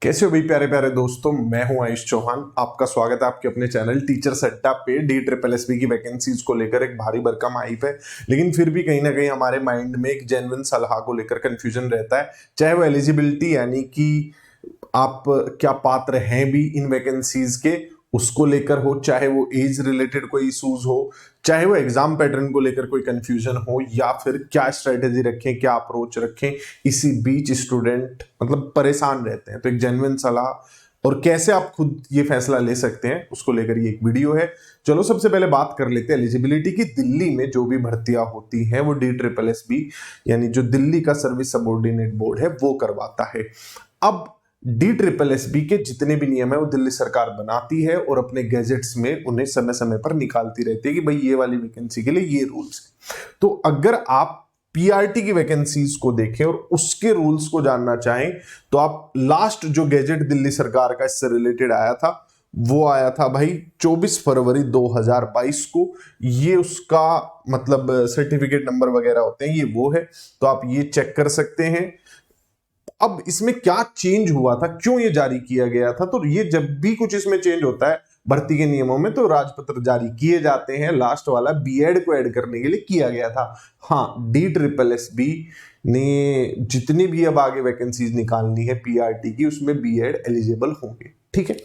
कैसे हो भाई प्यारे प्यारे दोस्तों। मैं हूं आयुष चौहान। आपका स्वागत है आपके अपने चैनल टीचर सट्टा पे। DSSSB की वैकेंसीज को लेकर एक भारी भरकम हाइप है, लेकिन फिर भी कहीं ना कहीं हमारे माइंड में एक जेन्युइन सलाह को लेकर कंफ्यूजन रहता है। चाहे वो एलिजिबिलिटी यानी कि आप क्या पात्र हैं भी इन वैकेंसीज के, उसको लेकर हो, चाहे वो एज रिलेटेड कोई इश्यूज हो, चाहे वो एग्जाम पैटर्न को लेकर कोई कंफ्यूजन हो, या फिर क्या स्ट्रेटेजी रखें, क्या अप्रोच रखें। इसी बीच स्टूडेंट मतलब परेशान रहते हैं, तो एक जेन्युइन सलाह और कैसे आप खुद ये फैसला ले सकते हैं उसको लेकर ये एक वीडियो है। चलो सबसे पहले बात कर लेते हैं एलिजिबिलिटी की। दिल्ली में जो भी भर्तियां होती हैं वो DSSSB यानी जो दिल्ली का सर्विस सबऑर्डिनेट बोर्ड है वो करवाता है। अब DSSSB के जितने भी नियम है वो दिल्ली सरकार बनाती है और अपने गैजेट्स में उन्हें समय समय पर निकालती रहती है कि भाई ये वाली वैकेंसी के लिए ये रूल्स। तो अगर आप पीआरटी की वैकेंसीज को देखें और उसके रूल्स को जानना चाहें तो आप लास्ट जो गैजेट दिल्ली सरकार का इससे रिलेटेड आया था वो आया था भाई 24 फरवरी 2022 को। ये उसका मतलब सर्टिफिकेट नंबर वगैरह होते हैं, ये वो है, तो आप ये चेक कर सकते हैं। अब इसमें क्या चेंज हुआ था, क्यों ये जारी किया गया था, तो ये जब भी कुछ इसमें चेंज होता है भर्ती के नियमों में तो राजपत्र जारी किए जाते हैं। लास्ट वाला बीएड को ऐड करने के लिए किया गया था। हाँ, DSSSB ने जितनी भी अब आगे वैकेंसीज निकालनी है पीआरटी की उसमें बीएड एलिजिबल होंगे, ठीक है।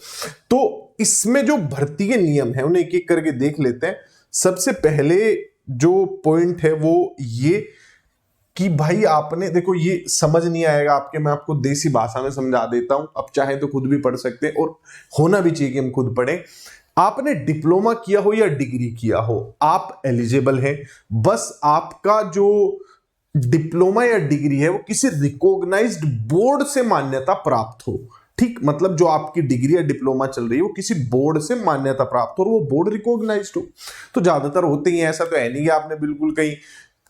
तो इसमें जो भर्ती के नियम है उन्हें एक एक करके देख लेते हैं। सबसे पहले जो पॉइंट है वो ये कि भाई आपने देखो, ये समझ नहीं आएगा आपके, मैं आपको देसी भाषा में समझा देता हूं। अब चाहे तो खुद भी पढ़ सकते हैं और होना भी चाहिए कि हम खुद पढ़ें। आपने डिप्लोमा किया हो या डिग्री किया हो, आप एलिजिबल हैं। बस आपका जो डिप्लोमा या डिग्री है वो किसी रिकॉग्नाइज्ड बोर्ड से मान्यता प्राप्त हो। ठीक, मतलब जो आपकी डिग्री या डिप्लोमा चल रही है वो किसी बोर्ड से मान्यता प्राप्त हो और वो बोर्ड रिकॉग्नाइज्ड हो। तो ज्यादातर होते ही हैं, ऐसा तो है नहीं कि आपने बिल्कुल कहीं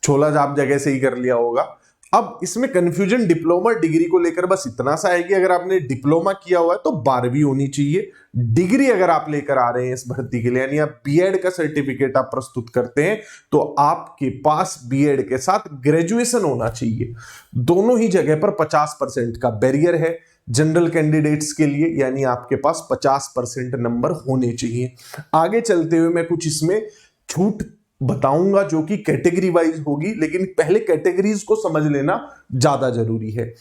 छोला जाप जगह से ही कर लिया होगा। अब इसमें कंफ्यूजन डिप्लोमा डिग्री को लेकर बस इतना सा है कि अगर आपने डिप्लोमा किया हुआ है तो 12वीं होनी चाहिए। डिग्री अगर आप लेकर आ रहे हैं इस भर्ती के लिए यानी आप बीएड का सर्टिफिकेट आप प्रस्तुत करते हैं तो आपके पास बीएड के साथ ग्रेजुएशन होना चाहिए। दोनों ही जगह पर 50% का बैरियर है जनरल कैंडिडेट्स के लिए, यानी आपके पास 50% नंबर होने चाहिए। आगे चलते हुए मैं कुछ इसमें छूट बताऊंगा जो कि कैटेगरी वाइज होगी, लेकिन पहले कैटेगरीज को समझ लेना ज्यादा जरूरी है।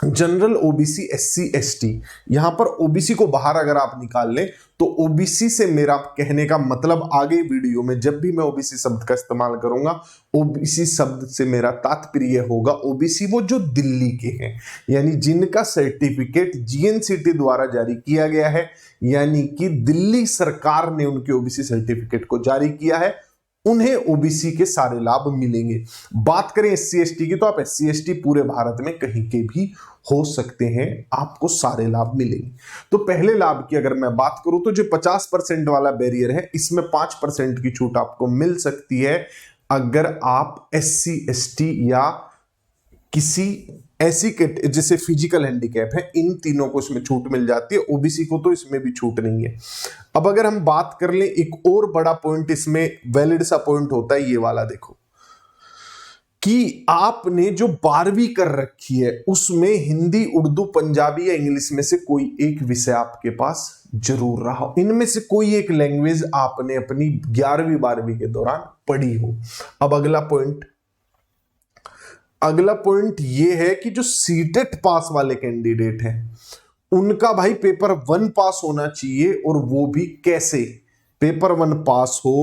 जनरल, ओबीसी, एससी, एसटी, यहां पर ओबीसी को बाहर अगर आप निकाल लें तो ओबीसी से मेरा कहने का मतलब आगे वीडियो में जब भी मैं ओबीसी शब्द का इस्तेमाल करूंगा ओबीसी शब्द से मेरा तात्पर्य होगा ओबीसी वो जो दिल्ली के हैं, यानी जिनका सर्टिफिकेट जीएनसीटी द्वारा जारी किया गया है, यानी कि दिल्ली सरकार ने उनके ओबीसी सर्टिफिकेट को जारी किया है, उन्हें ओबीसी के सारे लाभ मिलेंगे। बात करें एससी एसटी की तो आप एससी एसटी पूरे भारत में कहीं के भी हो सकते हैं, आपको सारे लाभ मिलेंगे। तो पहले लाभ की अगर मैं बात करूं तो जो 50% वाला बैरियर है इसमें 5% की छूट आपको मिल सकती है अगर आप एससी एसटी या किसी ऐसी जैसे फिजिकल हैंडीकैप है, इन तीनों को इसमें छूट मिल जाती है। ओबीसी को तो इसमें भी छूट नहीं है। अब अगर हम बात कर लें एक और बड़ा पॉइंट इसमें वैलिड सा पॉइंट होता है ये वाला, देखो कि आपने जो 12वीं कर रखी है उसमें हिंदी, उर्दू, पंजाबी या इंग्लिश में से कोई एक विषय आपके पास जरूर रहा हो, इनमें से कोई एक लैंग्वेज आपने अपनी 11वीं 12वीं के दौरान पढ़ी हो। अब अगला पॉइंट ये है कि जो सीटेट पास वाले कैंडिडेट हैं उनका भाई पेपर 1 पास होना चाहिए, और वो भी कैसे, पेपर 1 पास हो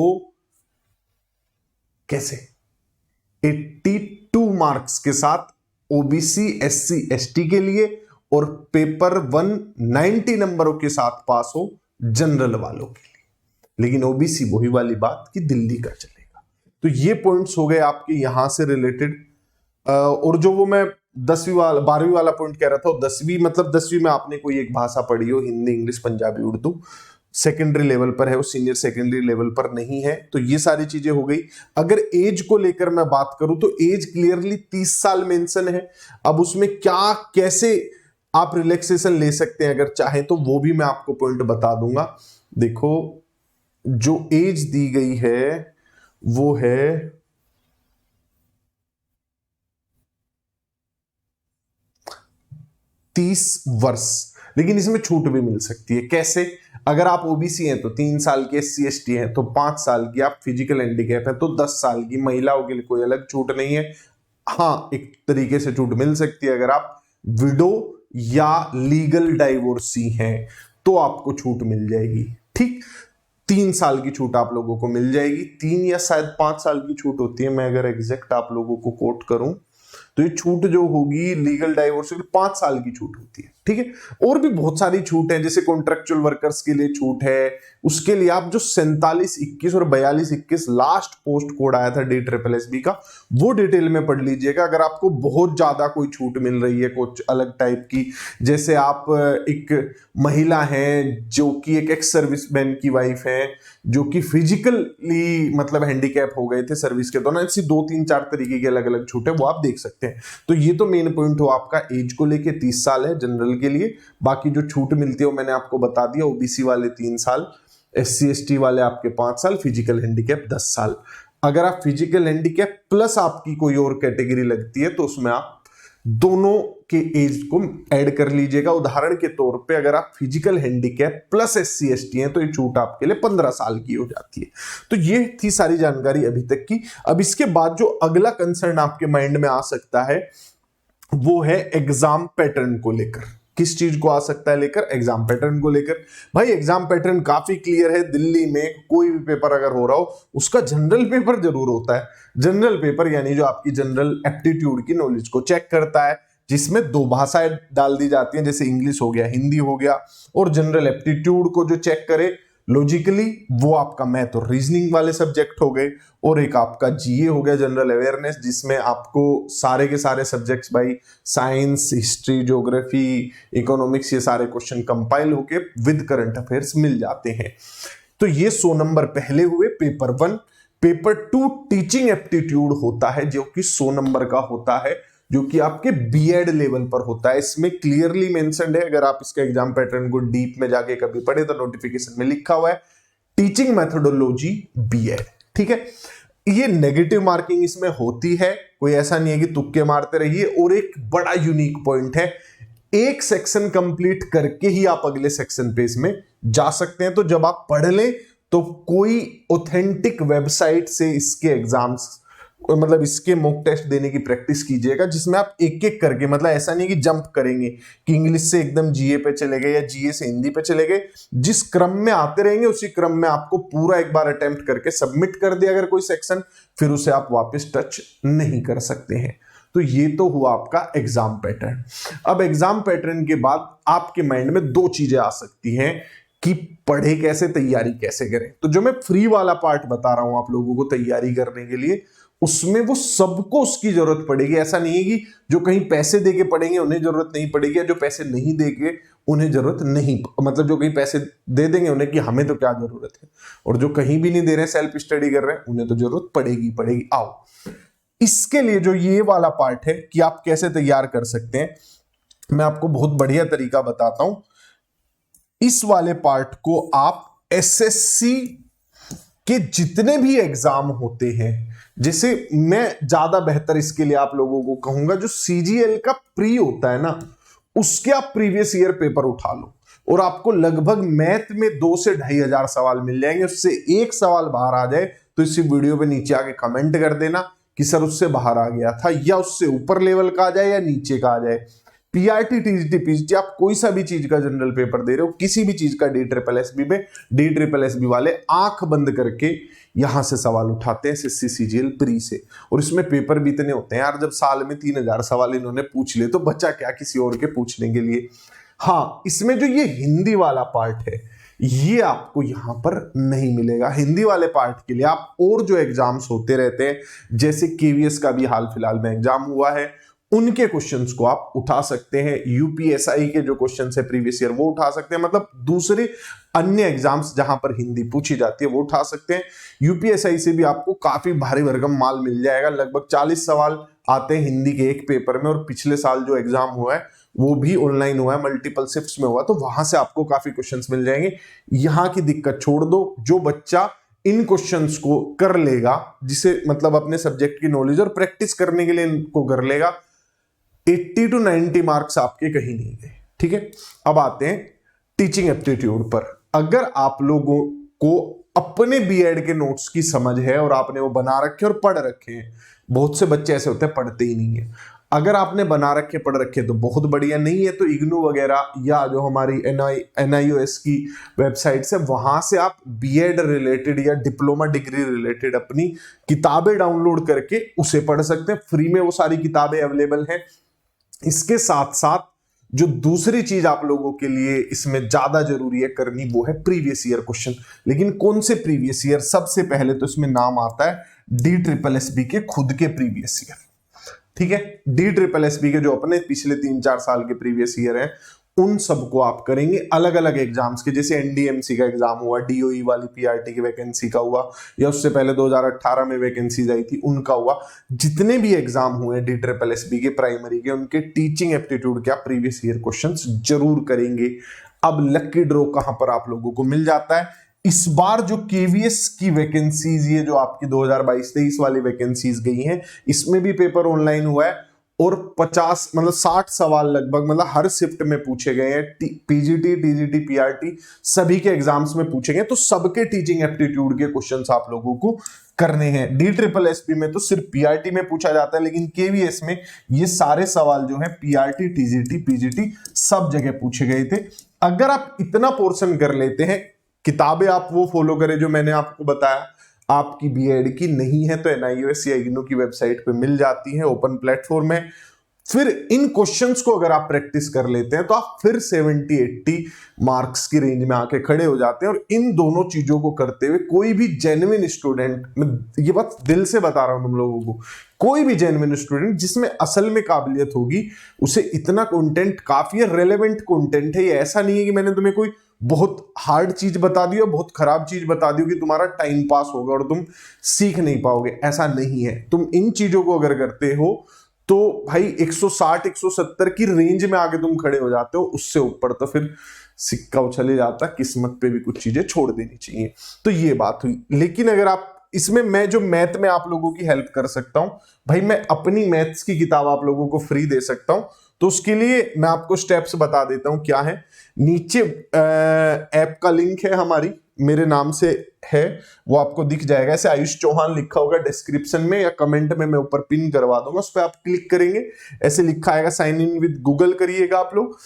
कैसे, 82 मार्क्स के साथ ओबीसी, एससी, एसटी के लिए, और पेपर 1 90 नंबरों के साथ पास हो जनरल वालों के लिए। लेकिन ओबीसी वही वाली बात कि दिल्ली का चलेगा। तो ये पॉइंट्स हो गए आपके यहां से रिलेटेड। और जो वो मैं 10वीं वाला 12वीं वाला पॉइंट कह रहा था, 10वीं मतलब 10वीं में आपने कोई एक भाषा पढ़ी हो, Hindi, English, Punjabi, Urdu, secondary level पर है वो, सीनियर सेकेंडरी लेवल पर नहीं है। तो ये सारी चीजें हो गई। अगर एज को लेकर मैं बात करूं तो एज क्लियरली 30 साल मेंशन है। अब उसमें क्या कैसे आप रिलैक्सेशन ले सकते हैं अगर चाहें तो वो भी मैं आपको पॉइंट बता दूंगा। देखो, जो एज दी गई है वो है 30 वर्ष। लेकिन इसमें छूट भी मिल सकती है। कैसे? अगर आप ओबीसी हैं तो 3 साल की, SC ST हैं तो 5 साल की, आप फिजिकल हैंडीकैप हैं तो 10 साल की। महिलाओं के लिए कोई अलग छूट नहीं है। हाँ, एक तरीके से छूट मिल सकती है, अगर आप विडो या लीगल डाइवोर्सी हैं तो आपको छूट मिल जाएगी। ठीक, 3 साल की छूट आप लोगों को मिल जाएगी। 3 या शायद 5 साल की छूट होती है, मैं अगर एग्जैक्ट आप लोगों को कोट करूं तो ये छूट जो होगी लीगल डाइवोर्स के लिए 5 साल की छूट होती है। ठीक है, और भी बहुत सारी छूट है, जैसे कॉन्ट्रेक्चुअल वर्कर्स के लिए छूट है। उसके लिए आप जो 4721 और 4221 लास्ट पोस्ट कोड आया था DSSB का, वो डिटेल में पढ़ लीजिएगा। अगर आपको बहुत ज्यादा कोई छूट मिल रही है कुछ अलग टाइप की, जैसे आप एक महिला हैं जो कि एक एक्स सर्विसमैन की वाइफ है, जो कि फिजिकली मतलब हैंडीकैप हो गए थे सर्विस के दौरान, ऐसी 2 3 4 तरीके की अलग अलग छूट है, वो आप देख सकते हैं। तो ये तो मेन पॉइंट हो आपका एज को लेके 30 साल है जनरल के लिए। बाकी जो छूट मिलती है वो मैंने आपको बता दिया, ओबीसी वाले 3 साल, SC ST वाले आपके 5 साल, फिजिकल हैंडीकैप 10 साल। अगर आप फिजिकल हैंडीकैप प्लस आपकी कोई और कैटेगरी लगती है तो उसमें आप दोनों के एज को ऐड कर लीजिएगा। उदाहरण के तौर पे अगर आप physical handicap plus SC ST हैं तो ये छूट आपके लिए 15 साल की हो जाती है। तो ये थी सारी जानकारी अभी तक की। अब इसके बाद जो अगला कंसर्न आपके माइंड में आ सकता है वो है एग्जाम पैटर्न को लेकर। किस चीज को आ सकता है लेकर? एग्जाम पैटर्न को लेकर। भाई एग्जाम पैटर्न काफी क्लियर है। दिल्ली में कोई भी पेपर अगर हो रहा हो उसका जनरल पेपर जरूर होता है। जनरल पेपर यानी जो आपकी जनरल एप्टीट्यूड की नॉलेज को चेक करता है, जिसमें 2 भाषाएं डाल दी जाती हैं, जैसे इंग्लिश हो गया, हिंदी हो गया, और जनरल एप्टीट्यूड को जो चेक करे लॉजिकली वो आपका मैथ और रीजनिंग वाले सब्जेक्ट हो गए, और एक आपका जीए हो गया, जनरल अवेयरनेस, जिसमें आपको सारे के सारे सब्जेक्ट्स भाई साइंस, हिस्ट्री, ज्योग्राफी, इकोनॉमिक्स, ये सारे क्वेश्चन कंपाइल होके विद करंट अफेयर्स मिल जाते हैं। तो ये 100 नंबर पहले हुए पेपर 1। पेपर 2 टीचिंग एप्टीट्यूड होता है जो कि 100 नंबर का होता है, जो कि आपके बीएड लेवल पर होता है। इसमें क्लियरली मेंशन्ड है, अगर आप इसका एग्जाम पैटर्न को डीप में जाके कभी पढ़े तो नोटिफिकेशन में लिखा हुआ है टीचिंग मेथोडोलॉजी बीएड। ठीक है, ये नेगेटिव मार्किंग इसमें होती है, कोई ऐसा नहीं है कि तुक्के मारते रहिए। और एक बड़ा यूनिक पॉइंट है, एक सेक्शन कंप्लीट करके ही आप अगले सेक्शन पे इसमें जा सकते हैं। तो जब आप पढ़ लें तो कोई ऑथेंटिक वेबसाइट से इसके एग्जाम्स मतलब इसके मॉक टेस्ट देने की प्रैक्टिस कीजिएगा, जिसमें आप एक एक करके, मतलब ऐसा नहीं कि जंप करेंगे कि इंग्लिश से एकदम जीए पे चले गए या जीए से हिंदी पे चले गए। जिस क्रम में आते रहेंगे उसी क्रम में आपको पूरा एक बार अटेम्प्ट करके सबमिट कर दिया अगर कोई सेक्शन, फिर उसे आप वापस टच नहीं कर सकते हैं। तो ये तो हुआ आपका एग्जाम पैटर्न। अब एग्जाम पैटर्न के बाद आपके माइंड में 2 चीजें आ सकती हैं कि पढ़े कैसे, तैयारी कैसे करें। तो जो मैं फ्री वाला पार्ट बता रहा हूं आप लोगों को तैयारी करने के लिए, उसमें वो सबको उसकी जरूरत पड़ेगी। ऐसा नहीं है कि जो कहीं पैसे देके पढ़ेंगे उन्हें जरूरत नहीं पड़ेगी, या जो पैसे नहीं देंगे उन्हें जरूरत नहीं, मतलब जो कहीं पैसे दे देंगे उन्हें कि हमें तो क्या जरूरत है, और जो कहीं भी नहीं दे रहे हैं, सेल्फ स्टडी कर रहे हैं, उन्हें तो जरूरत पड़ेगी पड़ेगी। आओ इसके लिए जो ये वाला पार्ट है कि आप कैसे तैयार कर सकते हैं, मैं आपको बहुत बढ़िया तरीका बताता हूं। इस वाले पार्ट को आप एसएससी के जितने भी एग्जाम होते हैं, जैसे मैं ज्यादा बेहतर इसके लिए आप लोगों को कहूंगा, जो सीजीएल का प्री होता है ना, उसके आप प्रीवियस ईयर पेपर उठा लो और आपको लगभग मैथ में 2 से 2,500 सवाल मिल जाएंगे। उससे एक सवाल बाहर आ जाए तो इसी वीडियो पे नीचे आके कमेंट कर देना कि सर उससे बाहर आ गया था, या उससे ऊपर लेवल का आ जाए या नीचे का आ जाए। पीआरटी, टीजीटी, पीजीटी, आप कोई सा भी चीज का जनरल पेपर दे रहे हो, किसी भी चीज का DSSB में, DSSB वाले आंख बंद करके यहां से सवाल उठाते हैं एसएससी सीजीएल प्री से। और इसमें पेपर भी इतने होते हैं यार, जब साल में 3,000 सवाल इन्होंने पूछ लिए तो बचा क्या किसी और के पूछने के लिए। हाँ, इसमें जो ये हिंदी वाला पार्ट है ये आपको यहां पर नहीं मिलेगा। हिंदी वाले पार्ट के लिए आप और जो एग्जाम्स होते रहते हैं, जैसे केवीएस का भी हाल फिलहाल में एग्जाम हुआ है, उनके क्वेश्चंस को आप उठा सकते हैं। यूपीएसआई के जो क्वेश्चंस है प्रीवियस ईयर वो उठा सकते हैं, मतलब दूसरे अन्य एग्जाम्स जहां पर हिंदी पूछी जाती है वो उठा सकते हैं। यूपीएसआई से भी आपको काफी भारी भरकम माल मिल जाएगा। लगभग 40 सवाल आते हैं हिंदी के एक पेपर में, और पिछले साल जो एग्जाम हुआ है वो भी ऑनलाइन हुआ है, मल्टीपल शिफ्ट्स में हुआ, तो वहां से आपको काफी क्वेश्चंस मिल जाएंगे। यहां की दिक्कत छोड़ दो, जो बच्चा इन क्वेश्चंस को कर लेगा, जिसे मतलब अपने सब्जेक्ट की नॉलेज और प्रैक्टिस करने के लिए इनको कर लेगा, 80 to 90 मार्क्स आपके कहीं नहीं गए। ठीक है, अब आते हैं टीचिंग एप्टीट्यूड पर। अगर आप लोगों को अपने बीएड के नोट्स की समझ है और आपने वो बना रखे और पढ़ रखे हैं, बहुत से बच्चे ऐसे होते हैं पढ़ते ही नहीं है, अगर आपने बना रखे पढ़ रखे तो बहुत बढ़िया, नहीं है तो इग्नू वगैरह या जो हमारी NIOS की वेबसाइट्स है वहां से आप बीएड रिलेटेड या डिप्लोमा डिग्री रिलेटेड अपनी किताबें डाउनलोड करके उसे पढ़ सकते हैं। फ्री में वो सारी किताबें अवेलेबल हैं। इसके साथ साथ जो दूसरी चीज आप लोगों के लिए इसमें ज्यादा जरूरी है करनी, वो है प्रीवियस ईयर क्वेश्चन। लेकिन कौन से प्रीवियस ईयर? सबसे पहले तो इसमें नाम आता है DSSB के खुद के प्रीवियस ईयर। ठीक है, DSSB के जो अपने पिछले 3-4 साल के प्रीवियस ईयर हैं उन सबको आप करेंगे अलग अलग एग्जाम्स के, जैसे NDMC का एग्जाम हुआ, DOE वाली PRT की वैकेंसी का हुआ, या उससे पहले 2018 में वैकेंसीज आई थी उनका हुआ। जितने भी एग्जाम हुए DSSB के प्राइमरी के, उनके टीचिंग एप्टीट्यूड के आप प्रीवियस ईयर क्वेश्चंस जरूर करेंगे। अब लकी ड्रॉ कहां पर आप लोगों को मिल जाता है? इस बार जो KVS की वैकेंसीज, ये जो आपकी 2022-23 वाली वैकेंसीज गई हैं, इसमें भी पेपर ऑनलाइन हुआ है और 50 मतलब 60 सवाल लगभग, मतलब हर शिफ्ट में पूछे गए हैं। PGT, TGT, PRT सभी के एग्जाम्स में पूछे गए, तो सबके टीचिंग एप्टीट्यूड के क्वेश्चंस आप लोगों को करने हैं। DSSB में तो सिर्फ PRT में पूछा जाता है, लेकिन KVS में ये सारे सवाल जो है PRT, TGT, PGT सब जगह पूछे गए थे। अगर आप इतना पोर्शन कर लेते हैं, किताबें आप वो फॉलो करें जो मैंने आपको बताया, आपकी बीएड की नहीं है तो NIOS या इग्नू की वेबसाइट पे मिल जाती है, ओपन प्लेटफॉर्म है। फिर इन क्वेश्चंस को अगर आप प्रैक्टिस कर लेते हैं तो आप फिर 70-80 मार्क्स की रेंज में आके खड़े हो जाते हैं। और इन दोनों चीजों को करते हुए कोई भी जेन्युइन स्टूडेंट, मैं ये बात दिल से बता रहा हूं तुम लोगों को, कोई भी जेन्युइन स्टूडेंट जिसमें असल में काबिलियत होगी, उसे इतना कंटेंट काफी है, रेलेवेंट कंटेंट है। ये ऐसा नहीं है कि मैंने तुम्हें कोई बहुत हार्ड चीज बता दी और बहुत खराब चीज बता दी कि तुम्हारा टाइम पास होगा और तुम सीख नहीं पाओगे, ऐसा नहीं है। तुम इन चीजों को अगर करते हो तो भाई 160-170 की रेंज में आगे तुम खड़े हो जाते हो। उससे ऊपर तो फिर सिक्का उछल जाता, किस्मत पे भी कुछ चीजें छोड़ देनी चाहिए। तो ये बात हुई। लेकिन अगर आप इसमें, मैं जो मैथ में आप लोगों की हेल्प कर सकता हूं भाई, मैं अपनी मैथ्स की किताब आप लोगों को फ्री दे सकता हूं। तो उसके लिए मैं आपको स्टेप्स बता देता हूं क्या है। नीचे ऐप का लिंक है, हमारी मेरे नाम से है, वो आपको दिख जाएगा। ऐसे आयुष चौहान लिखा होगा डिस्क्रिप्शन में या कमेंट में, मैं ऊपर पिन करवा दूंगा, उस पर आप क्लिक करेंगे, ऐसे लिखा आएगा साइन इन विद गूगल करिएगा आप लोग।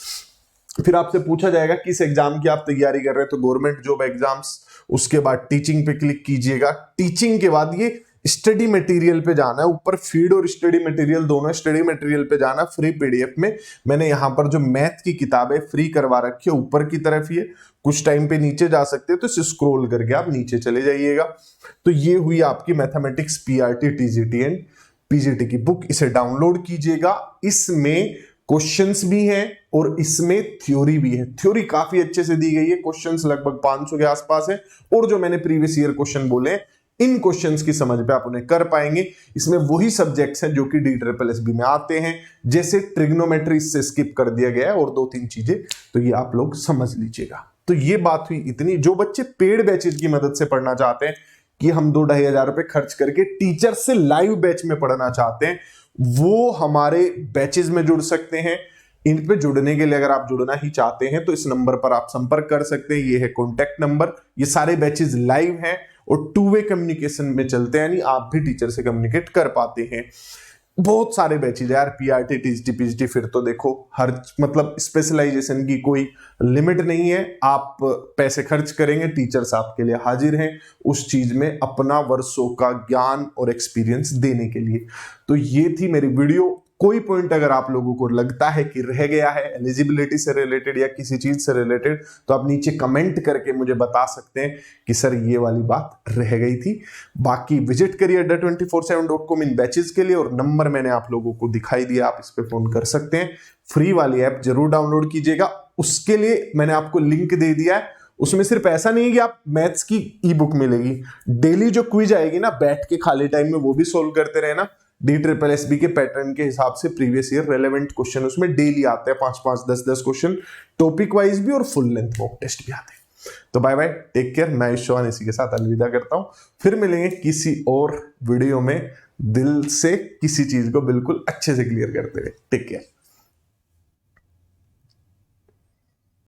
फिर आपसे पूछा जाएगा किस एग्जाम की आप तैयारी कर रहे हैं, तो गवर्नमेंट जॉब एग्जाम्स। उसके बाद टीचिंग पे क्लिक कीजिएगा। टीचिंग के बाद ये स्टडी मटेरियल पे जाना है, ऊपर फीड और स्टडी मटेरियल दोनों, स्टडी मटेरियल पे जाना फ्री PDF में। मैंने यहाँ पर जो मैथ की किताबें फ्री करवा रखी है ऊपर की तरफ ही है, कुछ टाइम पे नीचे जा सकते हैं, तो इसे स्क्रॉल करके आप नीचे चले जाइएगा। तो ये हुई आपकी mathematics PRT, TGT and PGT की बुक, इसे डाउनलोड कीजिएगा। इसमें क्वेश्चंस भी हैं और इसमें थ्योरी भी है। थ्योरी काफी अच्छे से दी गई है, क्वेश्चंस लगभग 500 के आसपास है, और जो मैंने प्रीवियस ईयर क्वेश्चन बोले इन क्वेश्चंस की समझ पे आप उन्हें कर पाएंगे। इसमें वही सब्जेक्ट्स हैं जो कि DSSB में आते हैं, जैसे ट्रिग्नोमेट्री से स्किप कर दिया गया है और 2-3 चीजें, तो ये आप लोग समझ लीजिएगा। तो ये बात हुई इतनी। जो बच्चे पेड बैचेज की मदद से पढ़ना चाहते हैं कि हम 2-2.5 हजार रुपए खर्च करके टीचर से लाइव बैच में पढ़ना चाहते हैं, वो हमारे बैचेज में जुड़ सकते हैं। इन पे जुड़ने के लिए अगर आप जुड़ना ही चाहते हैं तो इस नंबर पर आप संपर्क कर सकते हैं, ये है कॉन्टेक्ट नंबर। ये सारे बैचेज लाइव हैं और 2 वे कम्युनिकेशन में चलते हैं, यानी आप भी टीचर से कम्युनिकेट कर पाते हैं। बहुत सारे बैचेज है यार, PRT, TGT, PGT, फिर तो देखो हर मतलब स्पेशलाइजेशन की कोई लिमिट नहीं है। आप पैसे खर्च करेंगे, टीचर्स आपके लिए हाजिर हैं उस चीज में अपना वर्षों का ज्ञान और एक्सपीरियंस देने के लिए। तो ये थी मेरी वीडियो। कोई पॉइंट अगर आप लोगों को लगता है कि रह गया है एलिजिबिलिटी से रिलेटेड या किसी चीज से रिलेटेड, तो आप नीचे कमेंट करके मुझे बता सकते हैं कि सर ये वाली बात रह गई थी। बाकी विजिट करिए adda247.com इन बैचेज के लिए, और नंबर मैंने आप लोगों को दिखाई दिया, आप इस पे फोन कर सकते हैं। फ्री वाली ऐप जरूर डाउनलोड कीजिएगा। उसके लिए मैंने आपको लिंक दे दिया है। उसमें सिर्फ ऐसा नहीं है कि आप मैथ्स की ई बुक मिलेगी, डेली जो क्विज आएगी ना बैठ के खाली टाइम में, वो भी सोल्व करते रहे ना। DSSB के पैटर्न के हिसाब से प्रीवियस ईयर रेलेवेंट क्वेश्चन उसमें डेली आते हैं, 5-5, 10-10 क्वेश्चन, टॉपिक वाइज भी और फुल लेंथ मॉक टेस्ट भी आते हैं। तो बाय बाय, टेक केयर। मैं ईश्वर इसी के साथ अलविदा करता हूं। फिर मिलेंगे किसी और वीडियो में, दिल से किसी चीज को बिल्कुल अच्छे से क्लियर करते हुए। Take care.